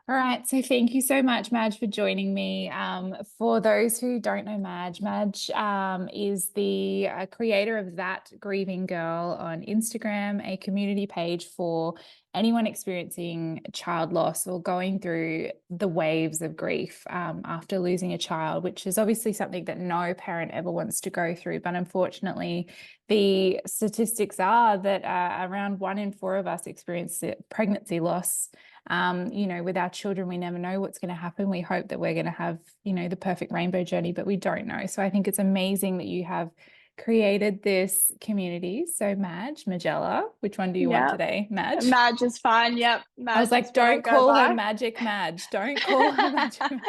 All right, so thank you so much, Madge, for joining me. For those who don't know Madge is the creator of That Grieving Girl on Instagram, a community page for anyone experiencing child loss or going through the waves of grief after losing a child, which is obviously something that no parent ever wants to go through. But unfortunately, the statistics are that around 1 in 4 of us experience pregnancy loss. With our children, we never know what's going to happen. We hope that we're going to have, the perfect rainbow journey, but we don't know. So I think it's amazing that you have created this community. So Majella, which one do you want Yeah, today? Madge? Madge is fine. Yep, I was Madge is like, what I don't go call her by. Magic Madge. Don't call her Magic Madge.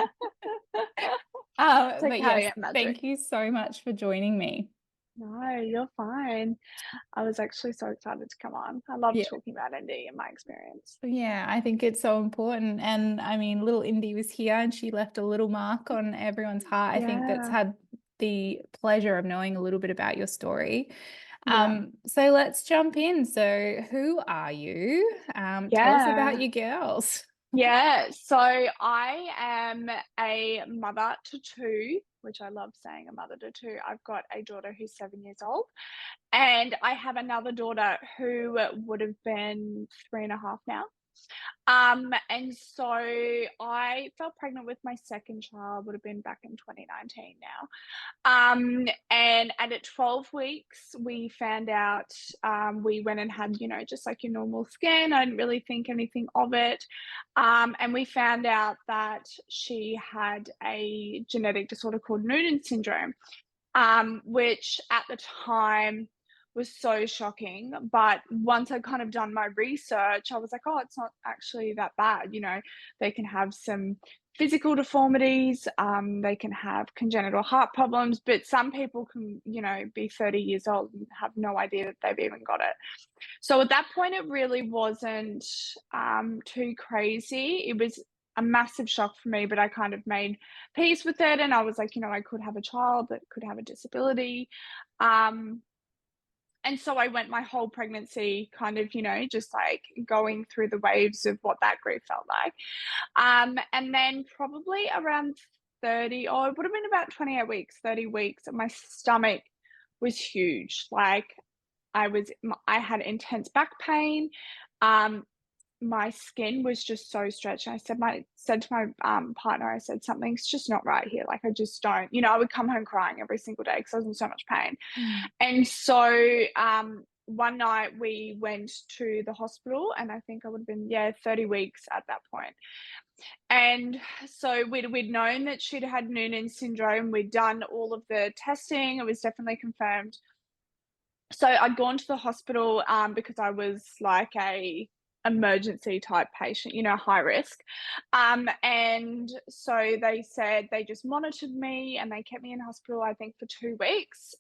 It's But okay, yes, yeah, Magic. thank you so much for joining me. No, you're fine. I was actually so excited to come on. I love Yeah. talking about ND and my experience. Yeah, I think it's so important. And I mean, little Indy was here and she left a little mark on everyone's heart. I think that's Yeah, had the pleasure of knowing a little bit about your story. yeah, So let's jump in. So who are you? Tell us about yeah. your girls. Yeah, so I am a mother to two, which I love saying a mother to two. I've got a daughter who's 7 years old, and I have another daughter who would have been 3.5 now. And so I fell pregnant with my second child, would have been back in 2019 now. And at 12 weeks, we found out, we went and had, just like your normal scan. I didn't really think anything of it. And we found out that she had a genetic disorder called Noonan syndrome, which at the time was so shocking. But once I'd kind of done my research, I was like, oh, it's not actually that bad. They can have some physical deformities, they can have congenital heart problems, but some people can, be 30 years old and have no idea that they've even got it. So at that point, it really wasn't too crazy. It was a massive shock for me, but I kind of made peace with it. And I was like, I could have a child that could have a disability. Um, and so I went my whole pregnancy kind of, just like going through the waves of what that grief felt like. And then probably around 30, oh, it would have been about 28 weeks, 30 weeks, my stomach was huge. Like I had intense back pain. Um, my skin was just so stretched. And I said to my partner, I said, something's just not right here. Like I just don't, I would come home crying every single day because I was in so much pain. Mm. And so one night we went to the hospital, and I think I would have been, 30 weeks at that point. And so we'd known that she'd had Noonan syndrome. We'd done all of the testing. It was definitely confirmed. So I'd gone to the hospital, because I was like a emergency type patient, high risk. And so they said they just monitored me and they kept me in hospital, I think, for 2 weeks.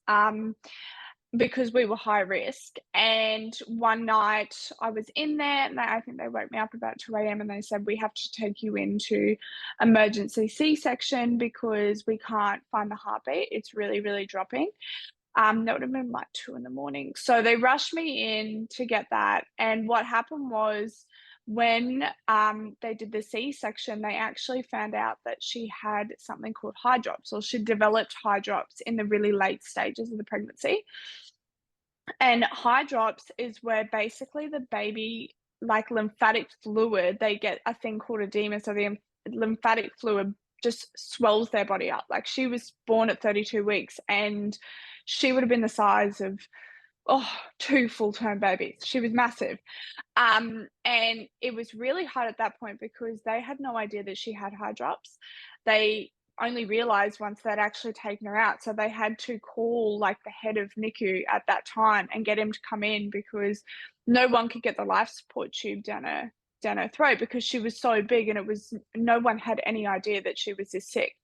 Because we were high risk. And one night I was in there, and I think they woke me up about 2 a.m. and they said, we have to take you into emergency C-section because we can't find the heartbeat. It's really, really dropping. That would have been like 2 in the morning. So they rushed me in to get that. And what happened was, when they did the C-section, they actually found out that she had something called hydrops, or she developed hydrops in the really late stages of the pregnancy. And hydrops is where basically the baby, like lymphatic fluid, they get a thing called edema. So the lymphatic fluid just swells their body up. Like she was born at 32 weeks and she would have been the size of, two full-term babies. She was massive. And it was really hard at that point because they had no idea that she had hydrops. They only realized once they'd actually taken her out. So they had to call like the head of NICU at that time and get him to come in because no one could get the life support tube down her throat because she was so big, and no one had any idea that she was this sick.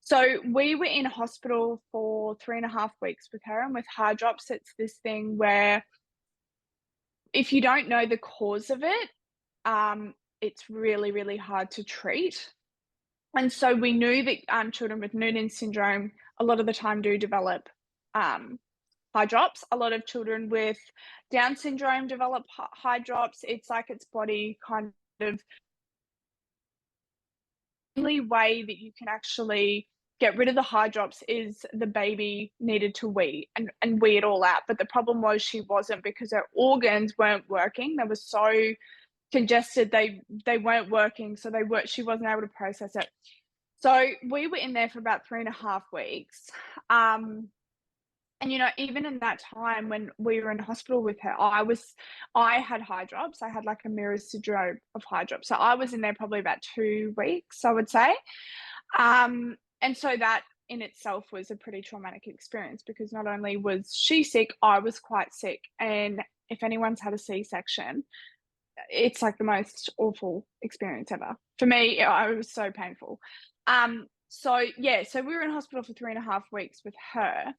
So we were in hospital for 3.5 weeks with her, and with hydrops, it's this thing where if you don't know the cause of it, it's really, really hard to treat. And so we knew that children with Noonan syndrome a lot of the time do develop hydrops. A lot of children with Down syndrome develop hydrops. It's like its body kind of only way that you can actually get rid of the high drops is the baby needed to wee and wee it all out. But the problem was she wasn't, because her organs weren't working. They were so congested, they weren't working, so she wasn't able to process it. So we were in there for about 3.5 weeks. And even in that time when we were in hospital with her, I had high drops. I had like a mirror syndrome of high drops. So I was in there probably about 2 weeks, I would say. And so that in itself was a pretty traumatic experience, because not only was she sick, I was quite sick. And if anyone's had a C-section, it's like the most awful experience ever. For me, it was so painful. So we were in hospital for 3.5 weeks with her.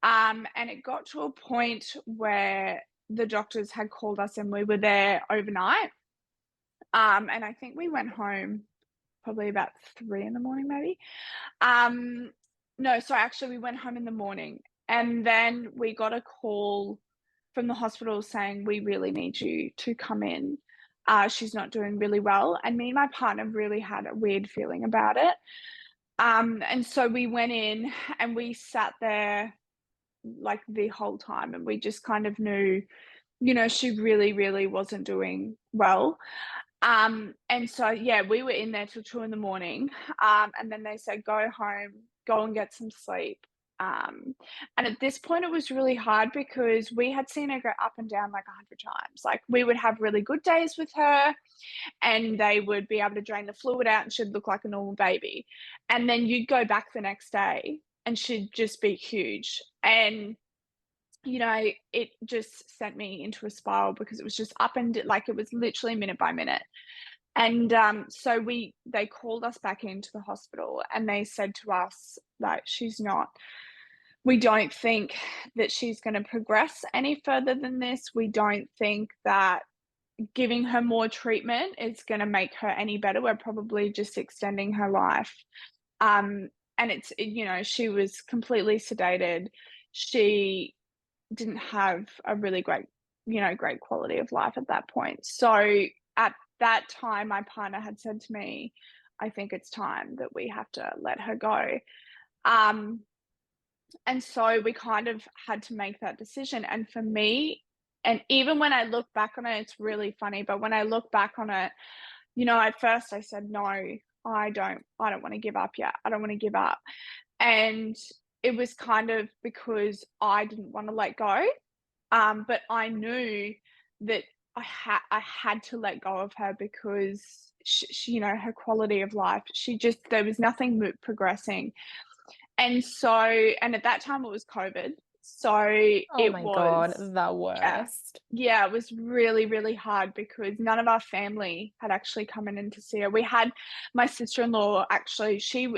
And it got to a point where the doctors had called us and we were there overnight. And I think we went home probably about 3 in the morning, maybe. No, so actually we went home in the morning, and then we got a call from the hospital saying, we really need you to come in. She's not doing really well. And me and my partner really had a weird feeling about it. And so we went in and we sat there like the whole time, and we just kind of knew, she really, really wasn't doing well. And so, we were in there till 2 in the morning. And then they said, go home, go and get some sleep. And at this point, it was really hard because we had seen her go up and down like 100 times. Like, we would have really good days with her, and they would be able to drain the fluid out and she'd look like a normal baby. And then you'd go back the next day and she'd just be huge. And it just sent me into a spiral, because it was just up and like it was literally minute by minute. And so they called us back into the hospital and they said to us that we don't think that she's going to progress any further than this. We don't think that giving her more treatment is going to make her any better. We're probably just extending her life. And it's, she was completely sedated. She didn't have a really great quality of life at that point. So at that time, my partner had said to me, I think it's time that we have to let her go. And so we kind of had to make that decision. And for me, and even when I look back on it, it's really funny, but when I look back on it, at first I said, no, I don't want to give up yet. I don't want to give up. And it was kind of because I didn't want to let go. But I knew that I had to let go of her, because she, her quality of life, there was nothing progressing. And so, and at that time it was COVID. So Oh my God, the worst. Yeah, it was really, really hard, because none of our family had actually come in to see her. We had my sister-in-law, actually, she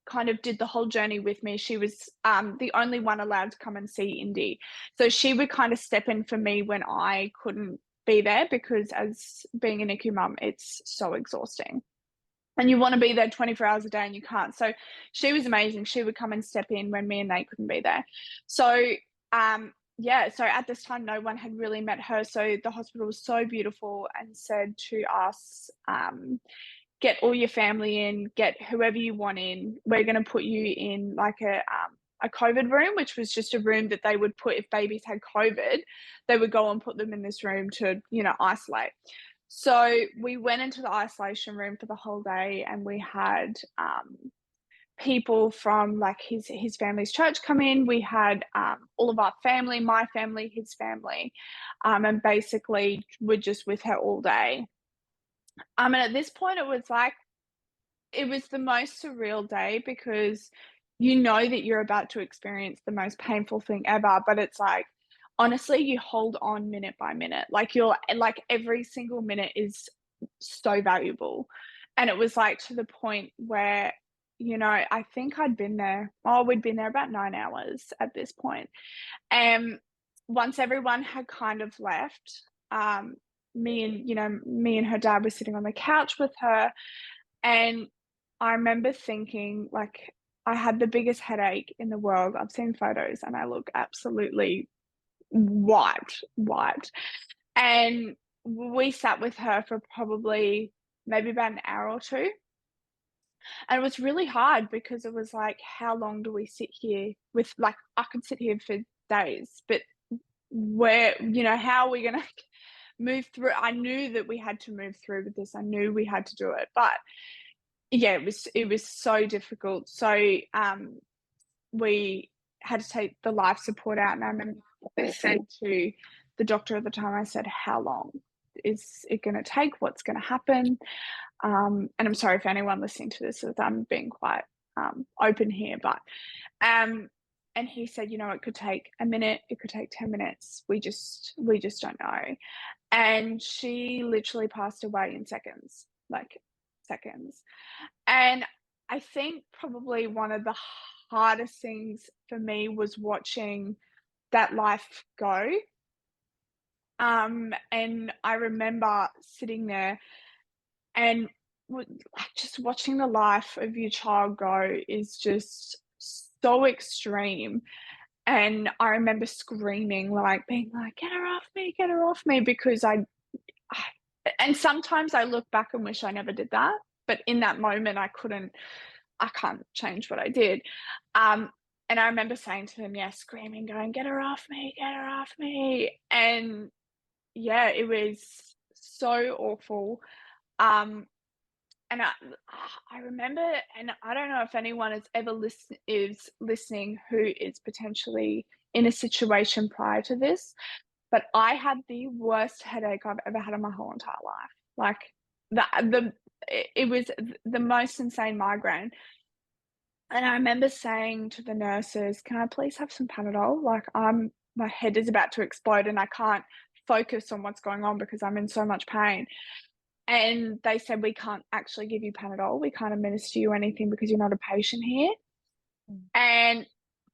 kind of did the whole journey with me. She was the only one allowed to come and see Indy. So she would kind of step in for me when I couldn't be there, because as being a NICU mum, it's so exhausting. And you want to be there 24 hours a day and you can't. So she was amazing. She would come and step in when me and Nate couldn't be there. So, so at this time, no one had really met her. So the hospital was so beautiful and said to us, get all your family in, get whoever you want in. We're going to put you in like a COVID room, which was just a room that they would put if babies had COVID. They would go and put them in this room to, isolate. So we went into the isolation room for the whole day, and we had people from like his family's church come in. We had all of our family, my family, his family, and basically we're just with her all day. And at this point, it was the most surreal day, because that you're about to experience the most painful thing ever, but it's like, honestly, you hold on minute by minute. Like every single minute is so valuable. And it was like to the point where, I think we'd been there about 9 hours at this point. And once everyone had kind of left, me and her dad were sitting on the couch with her. And I remember thinking, like, I had the biggest headache in the world. I've seen photos and I look absolutely wiped. And we sat with her for probably maybe about an hour or two. And it was really hard because it was like, how long do we sit here with, like, I could sit here for days, but where, how are we gonna move through? I knew that we had to move through with this. I knew we had to do it. But yeah, it was so difficult. So we had to take the life support out, and I remember I said to the doctor at the time, I said, "How long is it gonna take? What's gonna happen?" And I'm sorry for anyone listening to this, as I'm being quite open here, but um, and he said, it could take a minute, it could take 10 minutes. We just don't know. And she literally passed away in seconds, like seconds. And I think probably one of the hardest things for me was watching that life go. And I remember sitting there and like, just watching the life of your child go is just so extreme. And I remember screaming, like, being like, get her off me," because I and sometimes I look back and wish I never did that, but in that moment, I can't change what I did. Um, and I remember saying to him, yeah, screaming, going, get her off me," and yeah, it was so awful. Um, and I remember, and I don't know if anyone has ever is listening who is potentially in a situation prior to this, but I had the worst headache I've ever had in my whole entire life. Like, it was the most insane migraine. And I remember saying to the nurses, "Can I please have some Panadol? Like, my head is about to explode and I can't focus on what's going on because I'm in so much pain." And they said, "We can't actually give you Panadol. We can't administer you anything because you're not a patient here." Mm. And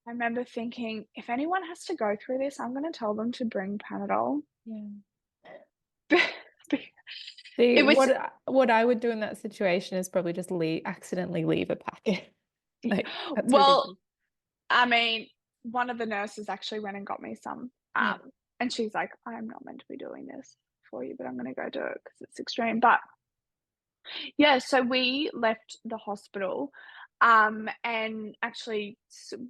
I remember thinking, if anyone has to go through this, I'm gonna tell them to bring Panadol. Yeah. It See, was what I would do in that situation is probably just accidentally leave a packet. Like, that's well, ridiculous. I mean, one of the nurses actually went and got me some, Yeah. and she's like, "I'm not meant to be doing this for you, but I'm gonna go do it because it's extreme." But yeah, so we left the hospital, and actually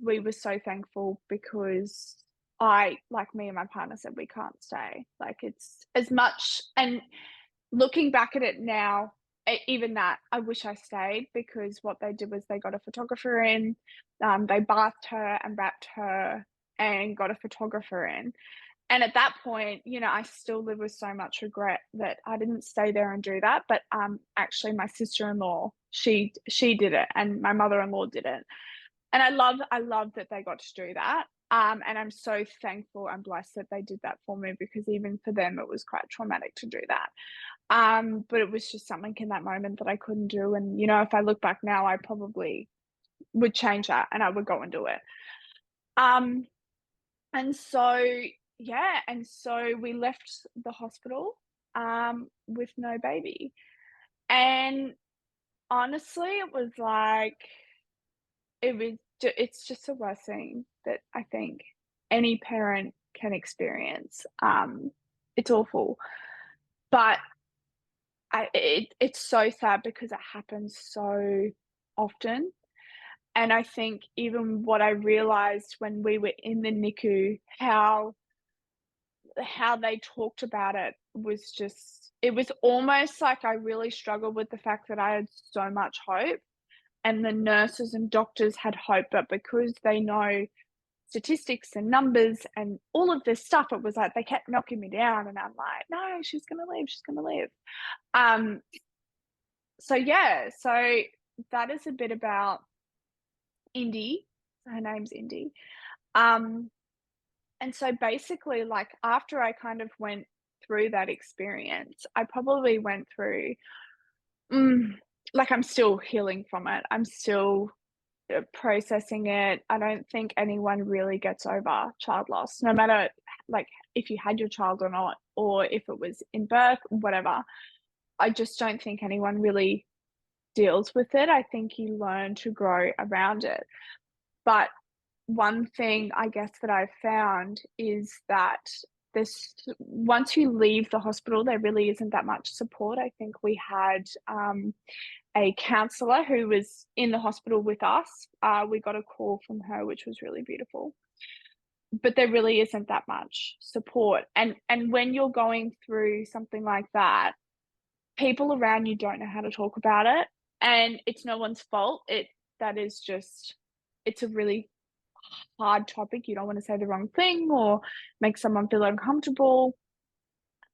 we were so thankful because like me and my partner said, we can't stay. Like, it's as much, and looking back at it now, even that, I wish I stayed, because what they did was they got a photographer in, they bathed her and wrapped her and got a photographer in. And at that point, I still live with so much regret that I didn't stay there and do that. But actually, my sister-in-law, she did it, and my mother-in-law did it. And I love that they got to do that. And I'm so thankful and blessed that they did that for me, because even for them, it was quite traumatic to do that. But it was just something in that moment that I couldn't do. And if I look back now, I probably would change that and I would go and do it. Um, and so, yeah, and so we left the hospital with no baby. And honestly, it was like, it's just the worst thing that I think any parent can experience. It's awful, but it's so sad because it happens so often. And I think even what I realized when we were in the NICU, how they talked about it was just, it was almost like I really struggled with the fact that I had so much hope, and the nurses and doctors had hope, but because they know statistics and numbers and all of this stuff, it was like they kept knocking me down, and I'm like, "No, she's gonna live, she's gonna live." Um, so yeah, so that is a bit about Indy. Her name's Indy. Um, and so basically, like, after I kind of went through that experience, I probably went through, mm, like, I'm still healing from it. I'm still processing it. I don't think anyone really gets over child loss, no matter, like, if you had your child or not, or if it was in birth, whatever. I just don't think anyone really deals with it. I think you learn to grow around it. But one thing I guess that I've found is that this once you leave the hospital, there really isn't that much support. I think we had, a counsellor who was in the hospital with us. We got a call from her, which was really beautiful. But there really isn't that much support, and when you're going through something like that, people around you don't know how to talk about it, and it's no one's fault. That is just it's a really hard topic. You don't wanna say the wrong thing or make someone feel uncomfortable.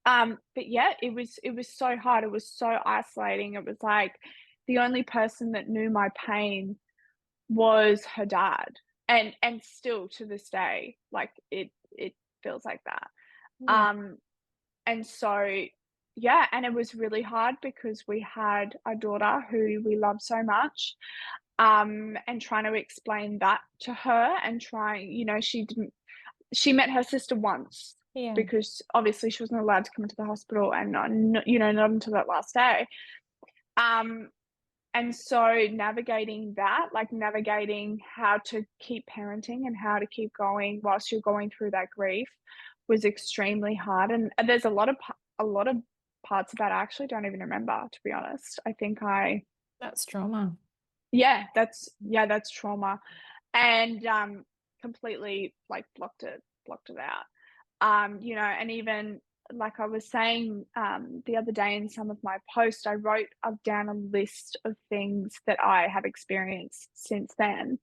But yeah, it was so hard. It was so isolating. It was like the only person that knew my pain was her dad, and still to this day, like, it feels like that. Yeah. Um, and so, yeah, and it was really hard because we had a daughter who we love so much, and trying to explain that to her and trying she met her sister once Yeah. because obviously she wasn't allowed to come into the hospital and not until that last day. Um, and so navigating that, like navigating how to keep parenting and how to keep going whilst you're going through that grief was extremely hard. And there's a lot of parts of that I actually don't even remember, to be honest. I think I That's trauma. that's trauma. And completely like blocked it out. And even like I was saying the other day in some of my posts, I wrote down a list of things that I have experienced since then.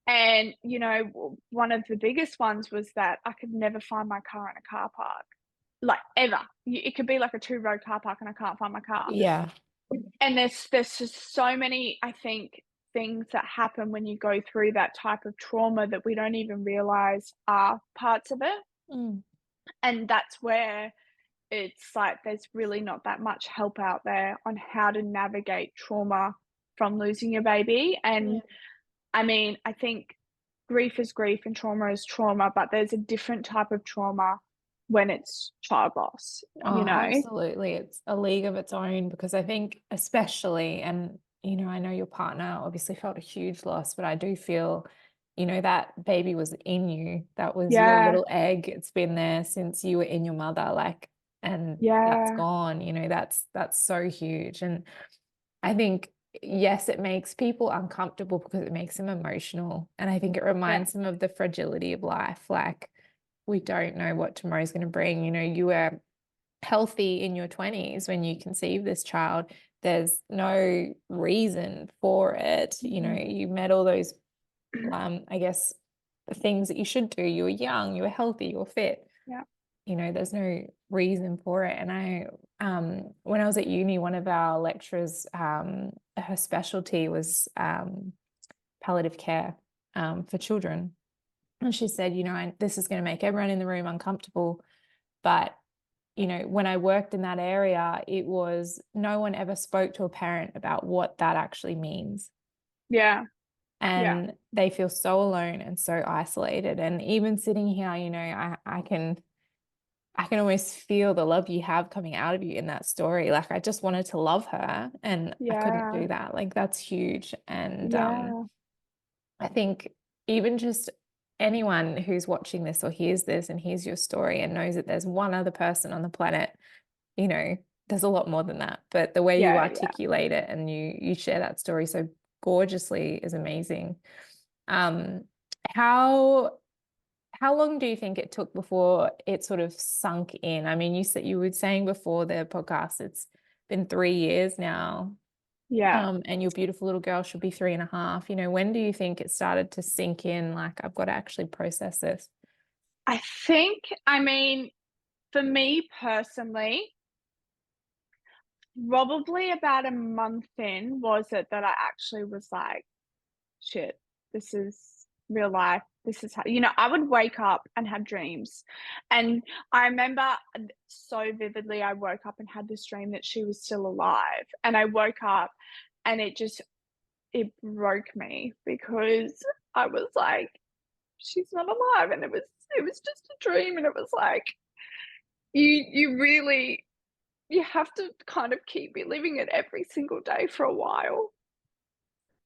And, one of the biggest ones was that I could never find my car in a car park, like ever. It could be like a two-road car park and I can't find my car. Yeah. And there's just so many, I think, things that happen when you go through that type of trauma that we don't even realize are parts of it. Mm. And that's where it's like there's really not that much help out there on how to navigate trauma from losing your baby. Yeah. And I mean, I think grief is grief and trauma is trauma, but there's a different type of trauma when it's child loss, Oh, absolutely. It's a league of its own because I think especially, and I know your partner obviously felt a huge loss, but I do feel, that baby was in you. That was your Yeah, little egg. It's been there since you were in your mother, like, and that's yeah, gone, that's so huge. And I think, yes, it makes people uncomfortable because it makes them emotional. And I think it yeah, reminds them of the fragility of life. Like, we don't know what tomorrow's going to bring. You were healthy in your 20s when you conceive this child. There's no reason for it. mhm, You met all those, I guess, the things that you should do. You were young, you were healthy, you were fit. yeah, There's no reason for it. And when I was at uni, one of our lecturers, her specialty was palliative care for children. And she said, this is going to make everyone in the room uncomfortable, but when I worked in that area, it was no one ever spoke to a parent about what that actually means. yeah, yeah, And they feel so alone and so isolated. And even sitting here, I can almost feel the love you have coming out of you in that story. Like, I just wanted to love her and I couldn't yeah, do that. Like, that's huge. And yeah, I think even just anyone who's watching this or hears this and hears your story and knows that there's one other person on the planet, you know, there's a lot more than that. But the way you yeah, yeah. articulate it and you share that story so gorgeously is amazing. Um, how how long do you think it took before it sort of sunk in? I mean, you said you were saying before the podcast, it's been 3 years now, Yeah. and your beautiful little girl should be 3.5. When do you think it started to sink in? Like, I've got to actually process this. I think, I mean, for me personally, probably about a month in was it that I actually was like, "Shit, this is real life. This is how," I would wake up and have dreams, and I remember so vividly, I woke up and had this dream that she was still alive, and I woke up and it broke me because I was like, "She's not alive," and it was just a dream, and it was like, you really you have to kind of keep reliving it every single day for a while.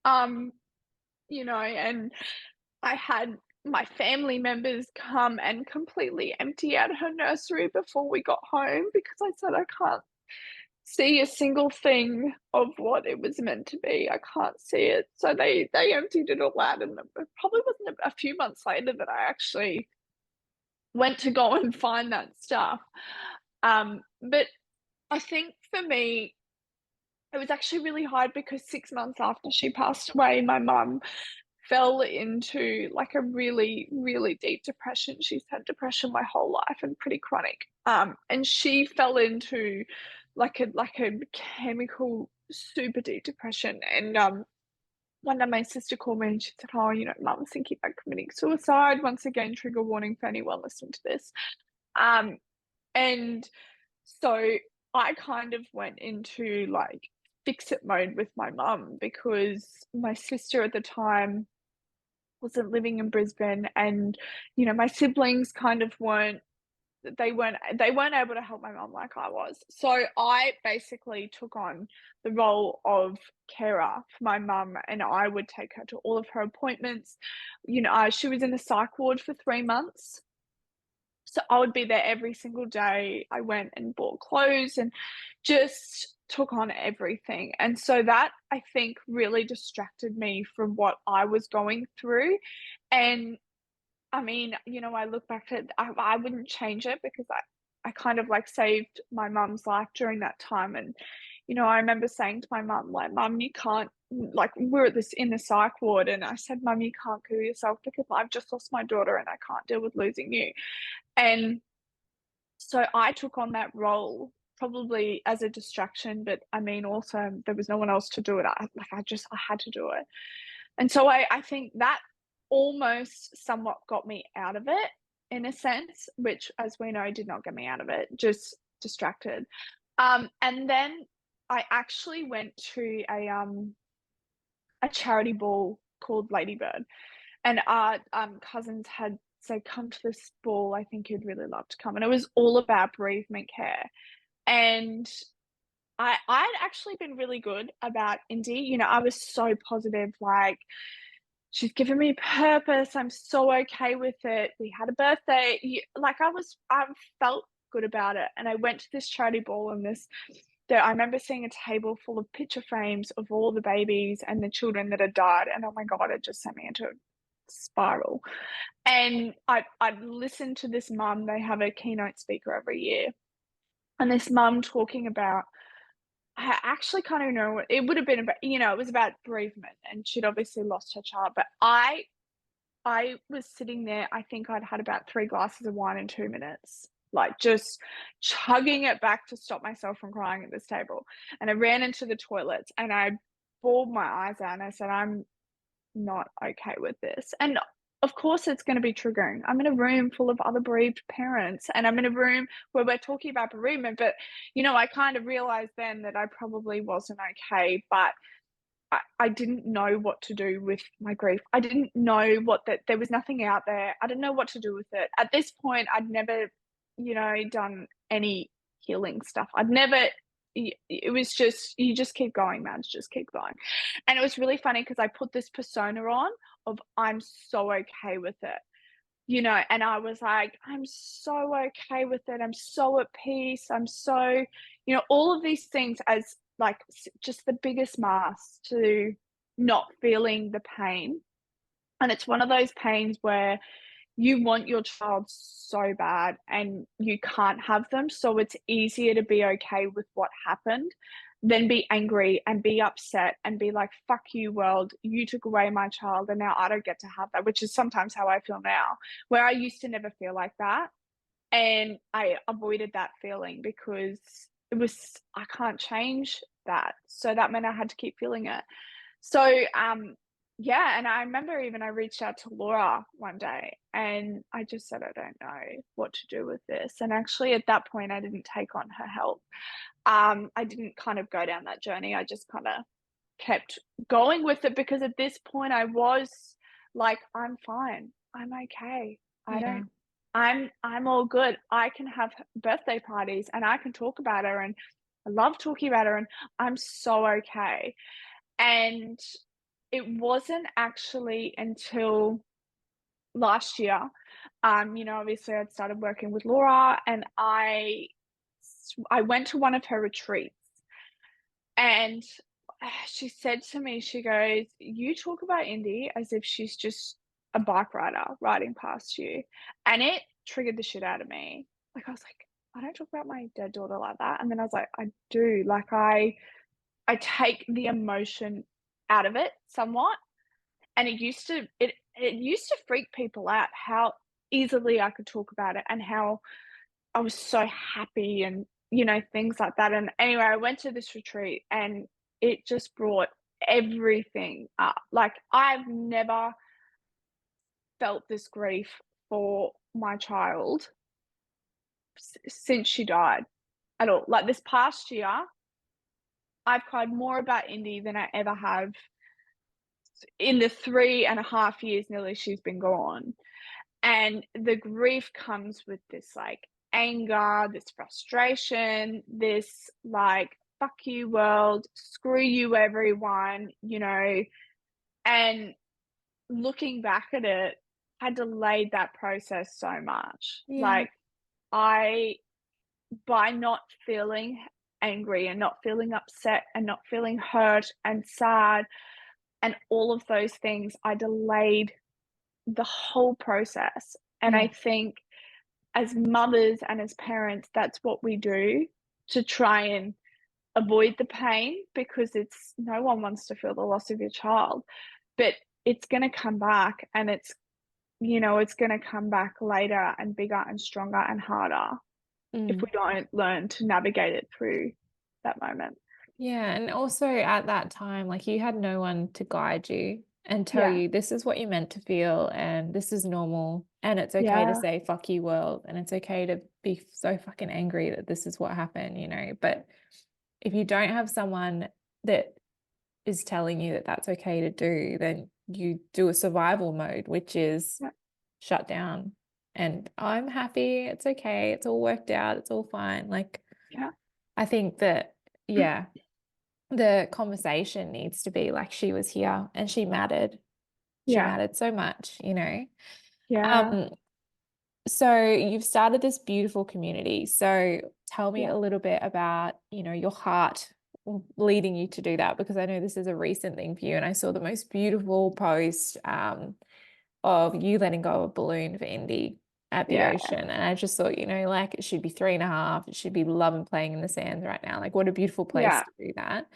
Um, and I had my family members come and completely empty out her nursery before we got home because I said, "I can't see a single thing of what it was meant to be. I can't see it." So they emptied it all out, and it probably wasn't a few months later that I actually went to go and find that stuff. But I think for me, it was actually really hard because 6 months after she passed away, my mum fell into, like, a really, really deep depression. She's had depression my whole life and pretty chronic. And she fell into, like a chemical super deep depression, and, one day my sister called me and she said, "Oh, Mum's thinking about committing suicide." Once again, trigger warning for anyone listening to this. Um, and so I kind of went into, like, fix it mode with my mum because my sister at the time wasn't living in Brisbane, and, my siblings kind of weren't able to help my mum like I was. So I basically took on the role of carer for my mum, and I would take her to all of her appointments. She was in the psych ward for 3 months, so I would be there every single day. I went and bought clothes and just took on everything. And so that, I think, really distracted me from what I was going through. And I mean, I look back at I wouldn't change it because I kind of, like, saved my mum's life during that time. And, I remember saying to my mum, like, "Mum, you can't," like, we're in the psych ward, and I said, "Mum, you can't kill yourself because I've just lost my daughter and I can't deal with losing you." And so I took on that role probably as a distraction, but I mean, also there was no one else to do it. I had to do it. And so I think that almost somewhat got me out of it in a sense, which, as we know, did not get me out of it, just distracted. And then I actually went to a charity ball called Ladybird, and our cousins had said, "Come to this ball. I think you'd really love to come." And it was all about bereavement care. And I'd actually been really good about Indy. I was so positive, like, "She's given me purpose. I'm so okay with it. We had a birthday." Like, I felt good about it. And I went to this charity ball, and I remember seeing a table full of picture frames of all the babies and the children that had died. And oh my God, it just sent me into a spiral. And I'd listened to this mum. They have a keynote speaker every year. And this mum talking about, I actually kind of know what it would have been about, it was about bereavement, and she'd obviously lost her child. But I was sitting there, I think I'd had about 3 glasses of wine in 2 minutes, like, just chugging it back to stop myself from crying at this table. And I ran into the toilets and I bawled my eyes out and I said, "I'm not okay with this." And of course it's gonna be triggering. I'm in a room full of other bereaved parents, and I'm in a room where we're talking about bereavement. But, I kind of realized then that I probably wasn't okay, but I didn't know what to do with my grief. I didn't know that there was nothing out there. I didn't know what to do with it. At this point, I'd never, done any healing stuff. I'd never it was just, you just keep going, man, just keep going. And it was really funny because I put this persona on of, "I'm so okay with it." And I was like, "I'm so okay with it. I'm so at peace. I'm so," all of these things as, like, just the biggest mask to not feeling the pain. And it's one of those pains where you want your child so bad and you can't have them. So it's easier to be okay with what happened than be angry and be upset and be like, "Fuck you, world. You took away my child and now I don't get to have that," which is sometimes how I feel now, where I used to never feel like that. And I avoided that feeling because I can't change that. So that meant I had to keep feeling it. So, yeah, and I remember even I reached out to Laura one day and I just said, "I don't know what to do with this." And actually at that point, I didn't take on her help. I didn't kind of go down that journey. I just kind of kept going with it because at this point I was like, "I'm fine. I'm okay. I Yeah. don't I'm all good. I can have birthday parties and I can talk about her, and I love talking about her, and I'm so okay." And it wasn't actually until last year, obviously I'd started working with Laura, and I went to one of her retreats, and she said to me, she goes, "You talk about Indy as if she's just a bike rider riding past you." And it triggered the shit out of me. Like, I was like, "I don't talk about my dead daughter like that." And then I was like, "I do." Like, I take the emotion out of it somewhat, and it used to freak people out how easily I could talk about it, and how I was so happy, and, things like that. And anyway, I went to this retreat, and it just brought everything up. Like, I've never felt this grief for my child since she died at all. Like, this past year, I've cried more about Indy than I ever have in the 3.5 years nearly she's been gone. And the grief comes with this, like, anger, this frustration, this, like, "Fuck you, world. Screw you, everyone," And looking back at it, I delayed that process so much. Yeah. Like, I by not feeling angry, and not feeling upset, and not feeling hurt and sad, and all of those things, I delayed the whole process. And Yeah. I think as mothers and as parents, that's what we do to try and avoid the pain, because it's no one wants to feel the loss of your child, but it's going to come back, and it's going to come back later and bigger and stronger and harder if Mm. we don't learn to navigate it through that moment. Yeah, and also at that time, like you had no one to guide you and tell Yeah. you this is what you meant to feel and this is normal and it's okay to Yeah. say fuck you world and it's okay to be so fucking angry that this is what happened. But if you don't have someone that is telling you that that's okay to do, then you do a survival mode, which is Yeah. shut down. And I'm happy, it's okay, it's all worked out, it's all fine. Like Yeah. I think that, yeah, the conversation needs to be like she was here and she mattered. She Yeah. mattered so much. Yeah. Um, so you've started this beautiful community. So tell me Yeah. a little bit about, your heart leading you to do that, because I know this is a recent thing for you. And I saw the most beautiful post of you letting go of a balloon for Indy at the Yeah. ocean. And I just thought, like it should be 3.5. It should be loving playing in the sands right now. Like what a beautiful place Yeah. to do that.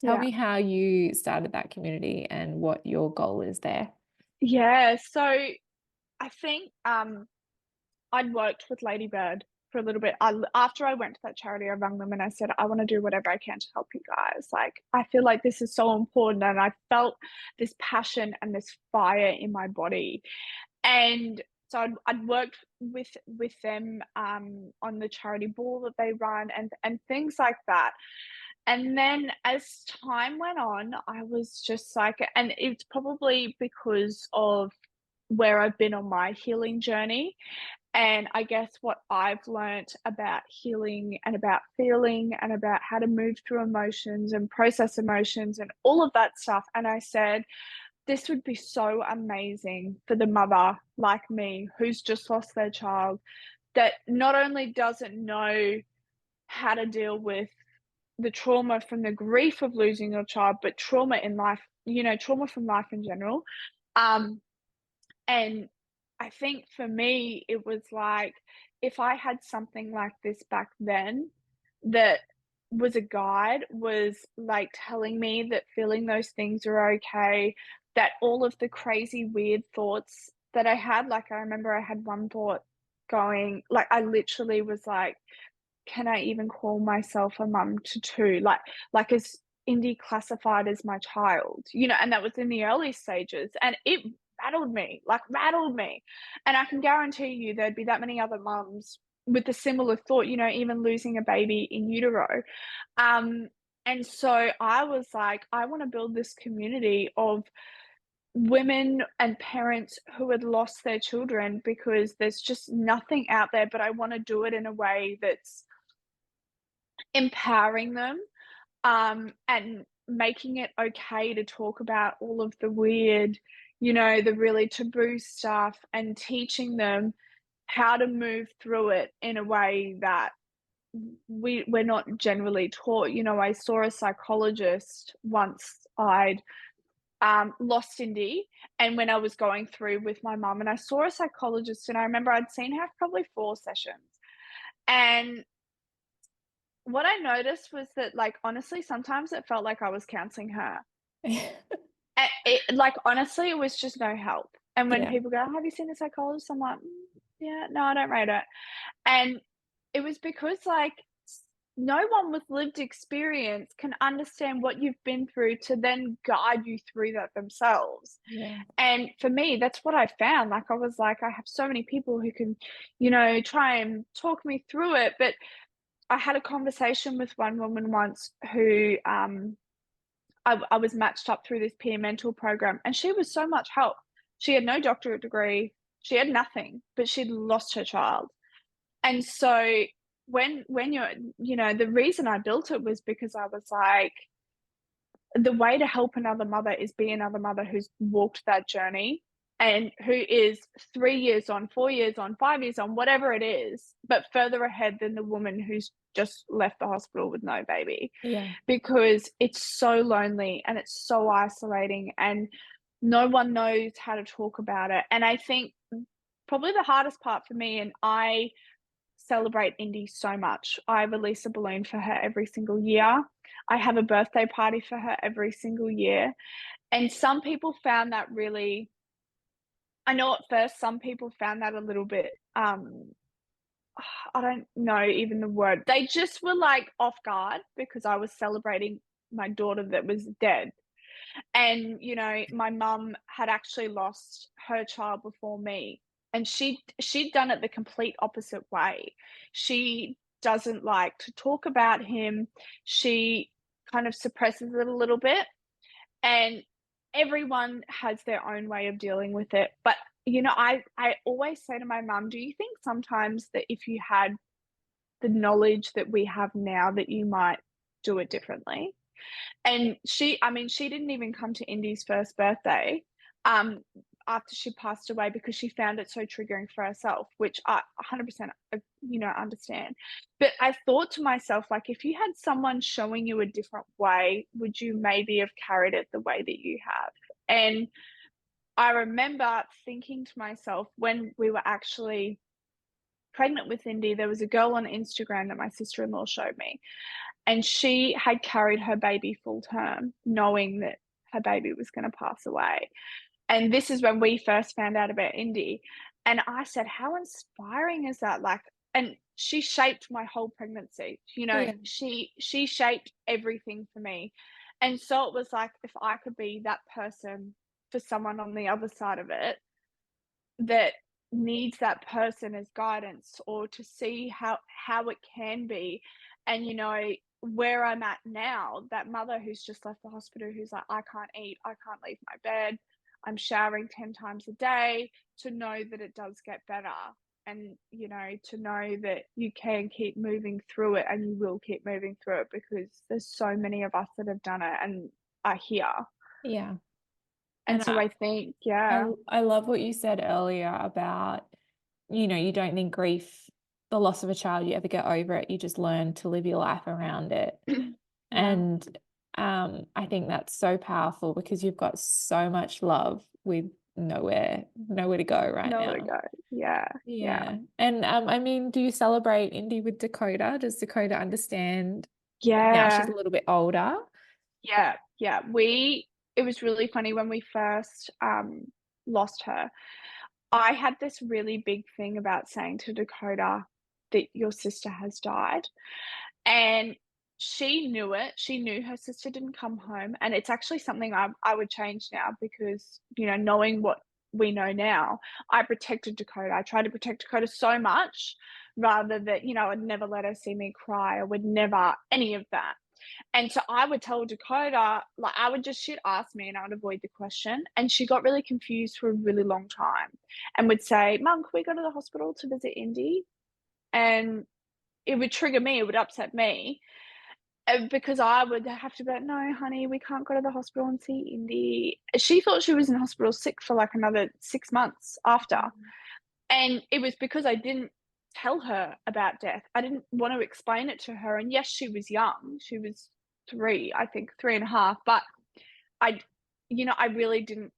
Tell Yeah. me how you started that community and what your goal is there. Yeah. So I think I'd worked with Ladybird for a little bit. After I went to that charity, I rang them and I said, "I want to do whatever I can to help you guys. Like, I feel like this is so important." And I felt this passion and this fire in my body. And so I'd worked with them on the charity ball that they run, and things like that. And then as time went on, I was just like, and it's probably because of where I've been on my healing journey, and I guess what I've learnt about healing and about feeling and about how to move through emotions and process emotions and all of that stuff. And I said, this would be so amazing for the mother like me who's just lost their child, that not only doesn't know how to deal with the trauma from the grief of losing your child, but trauma in life, trauma from life in general. Um, and I think for me, it was like, if I had something like this back then, that was a guide, was like telling me that feeling those things are okay, that all of the crazy, weird thoughts that I had, like, I remember I had one thought going, like, I literally was like, can I even call myself a mum to two? Like, is Indy classified as my child? And that was in the early stages, and it rattled me. And I can guarantee you there'd be that many other mums with a similar thought, even losing a baby in utero. Um, and so I was like, I want to build this community of women and parents who had lost their children, because there's just nothing out there, but I want to do it in a way that's empowering them, and making it okay to talk about all of the weird, the really taboo stuff and teaching them how to move through it in a way that we're not generally taught. I saw a psychologist once. I'd lost Indy, and when I was going through with my mum, and I saw a psychologist, and I remember I'd seen her for probably 4 sessions. And what I noticed was that, like, honestly, sometimes it felt like I was counseling her. Like, honestly, it was just no help. And when Yeah. people go, "Have you seen a psychologist?" I'm like, yeah, no, I don't rate it." And it was because, like, no one with lived experience can understand what you've been through to then guide you through that themselves. Yeah. And for me, that's what I found. Like, I was like, I have so many people who can, try and talk me through it. But I had a conversation with one woman once who I was matched up through this peer mentor program, and she was so much help. She had no doctorate degree, she had nothing, but she'd lost her child. And so when the reason I built it was because I was like, the way to help another mother is be another mother who's walked that journey and who is 3 years on, 4 years on, 5 years on, whatever it is, but further ahead than the woman who's just left the hospital with no baby. Yeah. Because it's so lonely and it's so isolating, and no one knows how to talk about it. And I think probably the hardest part for me, and I celebrate Indy so much. I release a balloon for her every single year. I have a birthday party for her every single year. And some people found that really, I know at first some people found that a little bit, I don't know even the word. They just were like off guard because I was celebrating my daughter that was dead. And, my mum had actually lost her child before me, and she'd done it the complete opposite way. She doesn't like to talk about him. She kind of suppresses it a little bit, and everyone has their own way of dealing with it. But, I always say to my mum, "Do you think sometimes that if you had the knowledge that we have now that you might do it differently?" And she didn't even come to Indy's first birthday, um, after she passed away because she found it so triggering for herself, which I 100%, understand. But I thought to myself, like, if you had someone showing you a different way, would you maybe have carried it the way that you have? And I remember thinking to myself when we were actually pregnant with Indy, there was a girl on Instagram that my sister-in-law showed me, and she had carried her baby full term, knowing that her baby was gonna pass away. And this is when we first found out about Indy. And I said, "How inspiring is that?" Like, and she shaped my whole pregnancy. Yeah. She shaped everything for me. And so it was like, if I could be that person for someone on the other side of it that needs that person as guidance, or to see how it can be. And where I'm at now, that mother who's just left the hospital, who's like, "I can't eat, I can't leave my bed, I'm showering 10 times a day," to know that it does get better. And to know that you can keep moving through it, and you will keep moving through it, because there's so many of us that have done it and are here. Yeah. And And so I think, yeah. I love what you said earlier about, you don't think grief, the loss of a child, you ever get over it. You just learn to live your life around it. Yeah. And I think that's so powerful because you've got so much love with nowhere to go right Nowhere to now. go. Yeah, yeah. Yeah. And I mean, do you celebrate Indy with Dakota? Does Dakota understand that now she's a Yeah, little bit older? yeah, yeah. It was really funny when we first, lost her. I had this really big thing about saying to Dakota that your sister has died, and she knew it. She knew her sister didn't come home, and it's actually something I would change now because, knowing what we know now, I protected Dakota. I tried to protect Dakota so much rather that, I'd never let her see me cry. I would never any of that. And so I would tell Dakota, like, she'd ask me and I would avoid the question. And she got really confused for a really long time and would say, "Mum, can we go to the hospital to visit Indy?" And it would trigger me, it would upset me. because I would have to be like, "No, honey, we can't go to the hospital and see Indy." She thought she was in hospital sick for, like, another 6 months after, Mm. and it was because I didn't tell her about death. I didn't want to explain it to her, and yes, she was young. She was 3, I think, 3 and a half, but I I really didn't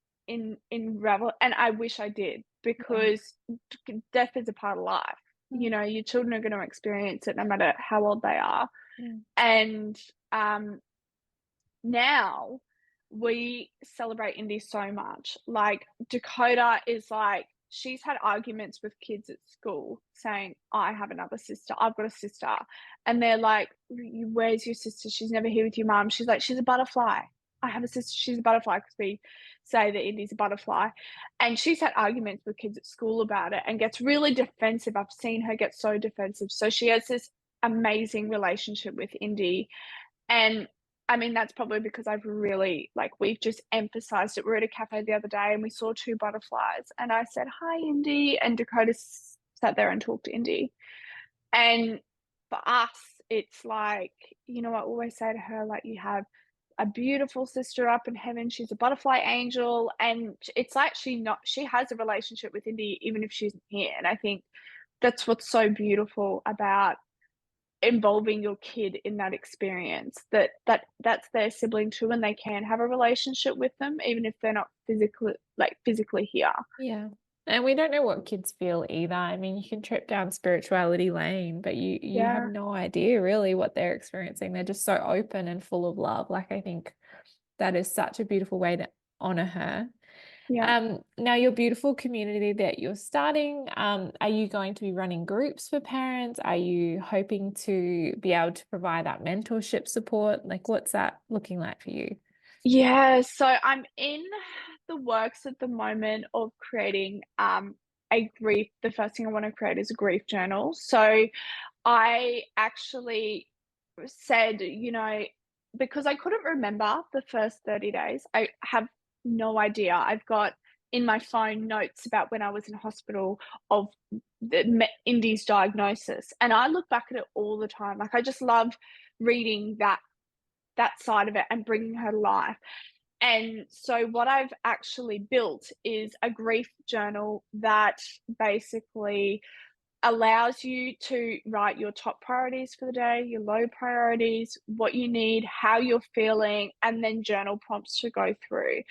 unravel, and I wish I did, Yeah. because death is a part of life. Mm. Your children are gonna experience it no matter how old they are, Mm. and, now we celebrate Indy so much. Like, Dakota is like, she's had arguments with kids at school saying, I have another sister, I've got a sister. And they're like, Where's your sister? She's never here with your mum. She's like, She's a butterfly. I have a sister, she's a butterfly, because we say that Indy's a butterfly. And she's had arguments with kids at school about it and gets really defensive. I've seen her get so defensive. So she has this amazing relationship with Indy, and I mean, that's probably because I've really, like, we've just emphasized it. We were at a cafe the other day and we saw 2 butterflies, and I said, "Hi, Indy," and Dakota sat there and talked to Indy. And for us, it's like, I always say to her, like, "You have a beautiful sister up in heaven. She's a butterfly angel," and it's like she has a relationship with Indy even if she isn't here, and I think that's what's so beautiful about involving your kid in that experience, that's their sibling too, and they can have a relationship with them even if they're not physically here. Yeah. And we don't know what kids feel either. I mean, you can trip down spirituality lane, but you have Yeah, no idea really what they're experiencing. They're just so open and full of love. Like, I think that is such a beautiful way to honor her. yeah. Now your beautiful community that you're starting, are you going to be running groups for parents? Are you hoping to be able to provide that mentorship support? Like, what's that looking like for you? Yeah, so I'm in the works at the moment of creating, a grief the first thing I wanna create is a grief journal. So I actually said, because I couldn't remember the first 30 days, I have no idea. I've got in my phone notes about when I was in hospital of Indy's diagnosis, and I look back at it all the time. Like, I just love reading that side of it and bringing her to life. And so what I've actually built is a grief journal that basically allows you to write your top priorities for the day, your low priorities, what you need, how you're feeling, and then journal prompts to go through.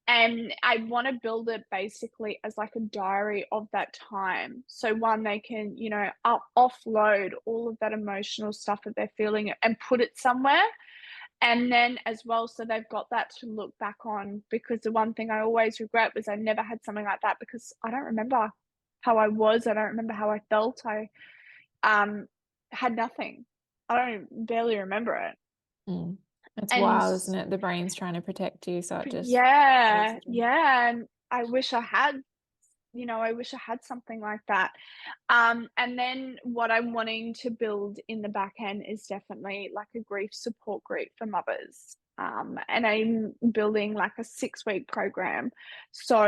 And I want to build it basically as like a diary of that time. So one, they can, offload all of that emotional stuff that they're feeling and put it somewhere. And then as well, so they've got that to look back on, because the one thing I always regret was I never had something like that, because I don't remember how I was. I don't remember how I felt. I um had nothing. I don't barely remember it. Mm. It's And wild, isn't it? The brain's trying to protect you, so it just closes yeah, the door. yeah. And I wish I had something like that. And then what I'm wanting to build in the back end is definitely like a grief support group for mothers. And I'm building like a 6-week program. So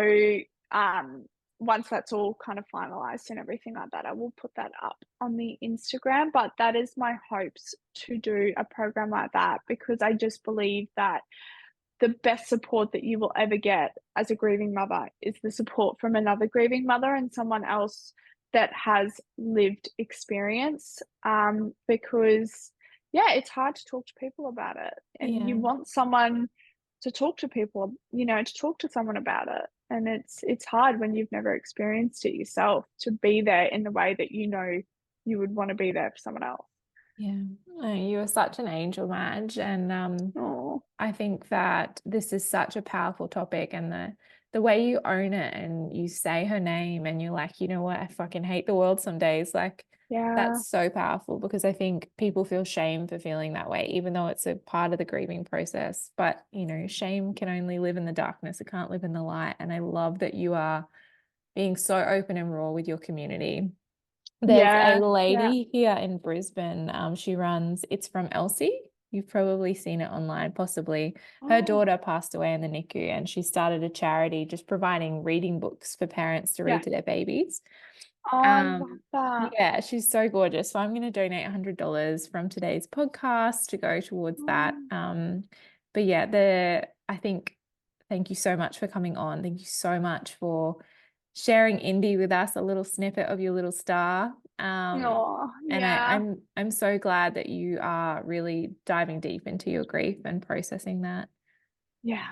um, once that's all kind of finalized and everything like that, I will put that up on the Instagram. But that is my hopes, to do a program like that, because I just believe that the best support that you will ever get as a grieving mother is the support from another grieving mother and someone else that has lived experience. Because, yeah, it's hard to talk to people about it. And you Yeah. want someone to talk to people, to talk to someone about it. And it's hard when you've never experienced it yourself, to be there in the way that you would want to be there for someone else. Yeah. Oh, you are such an angel, Madge. And Oh, I think that this is such a powerful topic, and the way you own it and you say her name and you're like, you know what, I fucking hate the world some days. Like, yeah. that's so powerful, because I think people feel shame for feeling that way, even though it's a part of the grieving process. But, shame can only live in the darkness. It can't live in the light. And I love that you are being so open and raw with your community. There's a Yeah, yeah. lady here in Brisbane. She runs It's From Elsie. you've probably seen it online, possibly. Her Oh, daughter passed away in the NICU, and she started a charity just providing reading books for parents to yeah. read to their babies. Oh, I love that. Yeah, she's so gorgeous. So I'm going to donate $100 from today's podcast to go towards that. Oh, But yeah, I think thank you so much for coming on. Thank you so much for sharing Indie with us, a little snippet of your little star. oh, And yeah. I'm so glad that you are really diving deep into your grief and processing that. Yeah.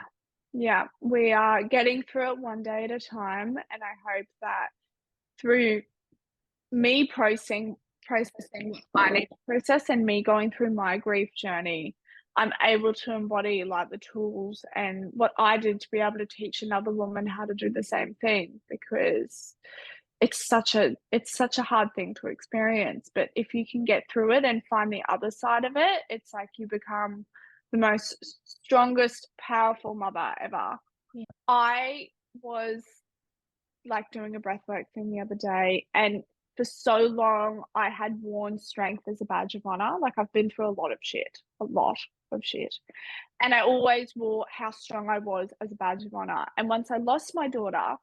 Yeah. We are getting through it one day at a time. And I hope that through me processing what I need to process and me going through my grief journey, I'm able to embody like the tools and what I did to be able to teach another woman how to do the same thing, because it's such a hard thing to experience. But if you can get through it and find the other side of it, it's like you become the most strongest, powerful mother ever. Yeah. I was like doing a breathwork thing the other day, and for so long I had worn strength as a badge of honor. Like I've been through a lot of shit. And I always wore how strong I was as a badge of honor. And once I lost my daughter,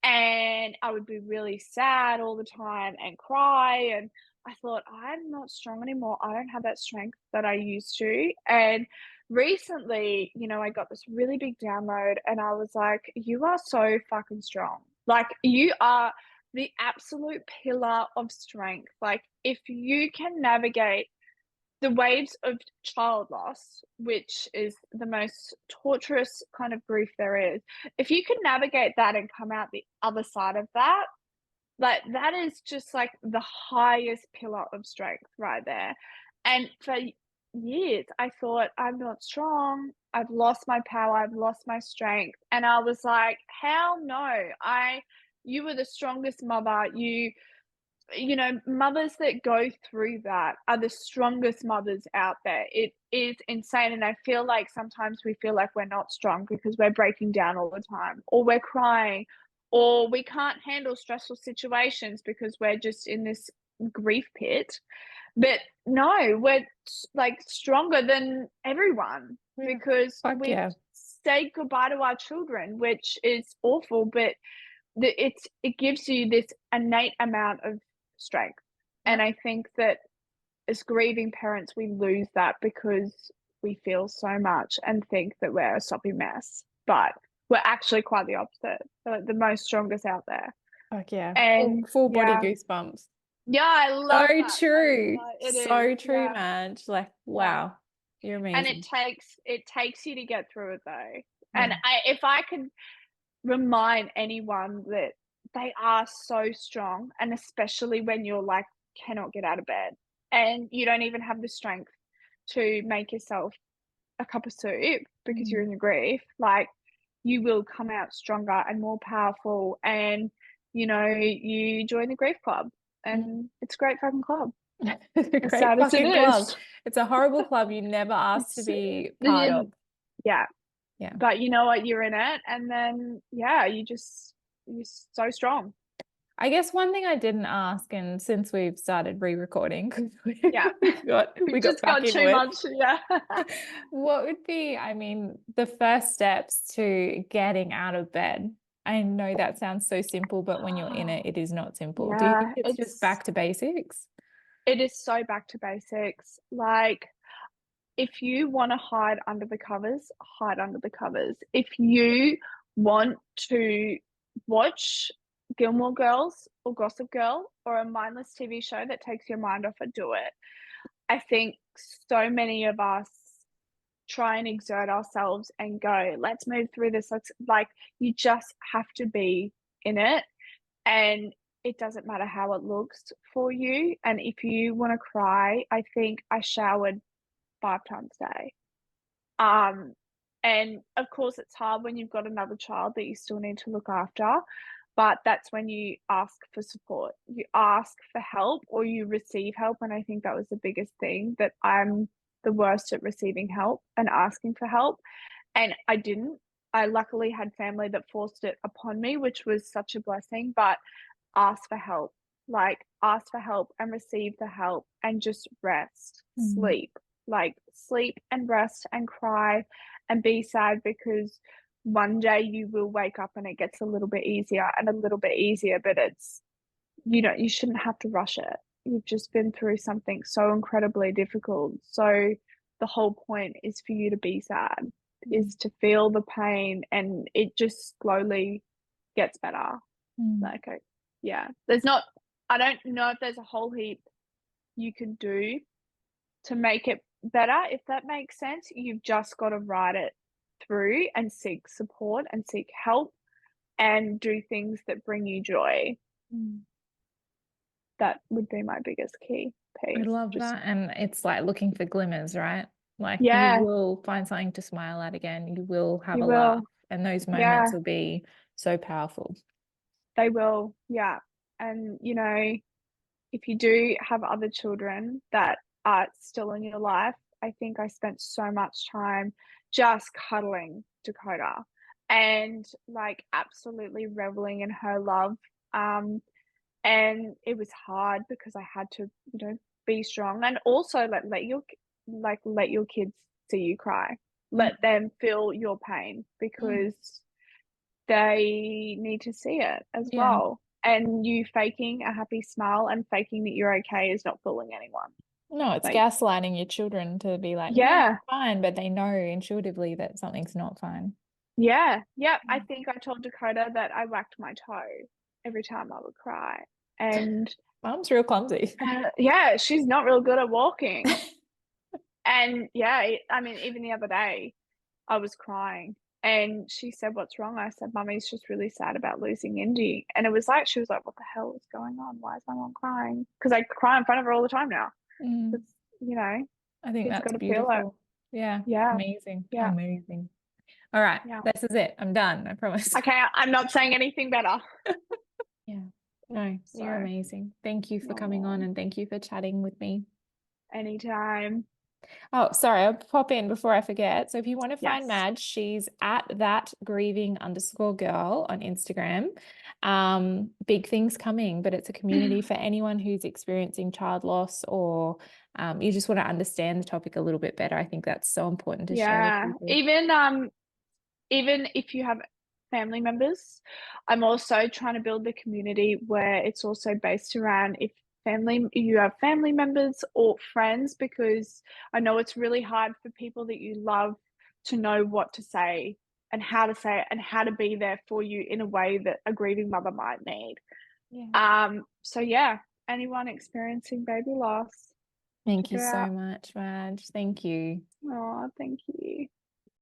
and I would be really sad all the time and cry, and I thought, I'm not strong anymore. I don't have that strength that I used to. And recently, I got this really big download, and I was like, you are so fucking strong. Like, you are the absolute pillar of strength. Like, if you can navigate the waves of child loss, which is the most torturous kind of grief there is, if you can navigate that and come out the other side of that, like that is just like the highest pillar of strength right there. And for years, I thought, I'm not strong. I've lost my power. I've lost my strength. And I was like, hell no. You were the strongest mother. Mothers that go through that are the strongest mothers out there. It is insane. And I feel like sometimes we feel like we're not strong because we're breaking down all the time, or we're crying, or we can't handle stressful situations because we're just in this grief pit. But no, we're like stronger than everyone Yeah. because Fuck we've yeah. said goodbye to our children, which is awful, but it gives you this innate amount of strength. Yeah. And I think that as grieving parents, we lose that because we feel so much and think that we're a soppy mess. But we're actually quite the opposite. We're like the most strongest out there. Fuck yeah. And Full body yeah, goosebumps. yeah, I So love that. true. It is. So true, Yeah, Madge. Like, yeah. wow. You're And it amazing. takes you to get through it though. And Yeah. if I could remind anyone that they are so strong, and especially when you're like cannot get out of bed and you don't even have the strength to make yourself a cup of soup because you're Mm. in your grief, like you will come out stronger and more powerful, and you join the grief club, Mm. and it's a great fucking club, It's a as great sad as it fucking club. is. It's a horrible club you never asked to It's be part yeah, of. yeah, Yeah. but you know what, you're in it, and then yeah, you're so strong. I guess one thing I didn't ask, and since we've started re-recording, 'cause Yeah. we We've got just back got into too it. much, yeah. What would be, the first steps to getting out of bed? I know that sounds so simple, but when you're in it, it is not simple. Do you think Yeah, it's just back to basics? it is so back to basics. Like, if you wanna hide under the covers, hide under the covers. If you want to watch Gilmore Girls or Gossip Girl or a mindless TV show that takes your mind off it, do it. I think so many of us try and exert ourselves and go, let's move through this. You just have to be in it, and it doesn't matter how it looks for you. And if you want to cry, I think I showered 5 times a day. Um, and of course, it's hard when you've got another child that you still need to look after. But that's when you ask for support. You ask for help or you receive help. And I think that was the biggest thing, that I'm the worst at receiving help and asking for help. And I didn't. I luckily had family that forced it upon me, which was such a blessing. But ask for help, like ask for help and receive the help, and just rest, Mm. sleep. like sleep and rest and cry and be sad, because one day you will wake up and it gets a little bit easier and a little bit easier, but it's, you shouldn't have to rush it. You've just been through something so incredibly difficult. So the whole point is for you to be sad, is to feel the pain, and it just slowly gets better. Like, yeah, I don't know if there's a whole heap you can do to make it better, if that makes sense. You've just got to ride it through and seek support and seek help and do things that bring you joy. That would be my biggest key I piece. love that. And it's like looking for glimmers, right? Like you Yeah, will find something to smile at again. You will have you a laugh. will. And those Yeah, moments will be so powerful. they will. Yeah. And, if you do have other children that are still in your life, I think I spent so much time just cuddling Dakota and like absolutely reveling in her love. Um, and it was hard because I had to, be strong, and also like let your kids see you cry. Let them feel your pain, Mm. because they need to see it as Yeah. well. And you faking a happy smile and faking that you're okay is not fooling anyone. No, it's Like, gaslighting your children to be like, yeah, yeah, it's fine, but they know intuitively that something's not fine. yeah, yeah. I Mm. think I told Dakota that I whacked my toe every time I would cry. And Mom's real clumsy. yeah, she's not real good at walking. And yeah, I mean, even the other day, I was crying and she said, "What's wrong?" I said, "Mummy's just really sad about losing Indy." And it was like, she was like, "What the hell is going on? Why is my mom crying?" Because I cry in front of her all the time now. Mm. It's, you know, I think kids that's got to feel it. beautiful. Yeah. Yeah, Amazing. yeah, Amazing. All right. yeah. This is it. I'm done. I promise. Okay, I'm not saying anything better. Yeah. No, you're So, amazing. Thank you for coming on oh, and thank you for chatting with me. anytime. Oh, sorry, I'll pop in before I forget. So if you want to find Yes. Madge, she's at that grieving_girl on Instagram. Big things coming, but it's a community for anyone who's experiencing child loss, or you just want to understand the topic a little bit better. I think that's so important to share with Yeah. people. Even if you have family members, I'm also trying to build the community where it's also based around, if you have family members or friends, because I know it's really hard for people that you love to know what to say and how to say it and how to be there for you in a way that a grieving mother might need. Yeah. So yeah, anyone experiencing baby loss, check Thank it you out. so much, Madge. Thank you. Oh, thank you.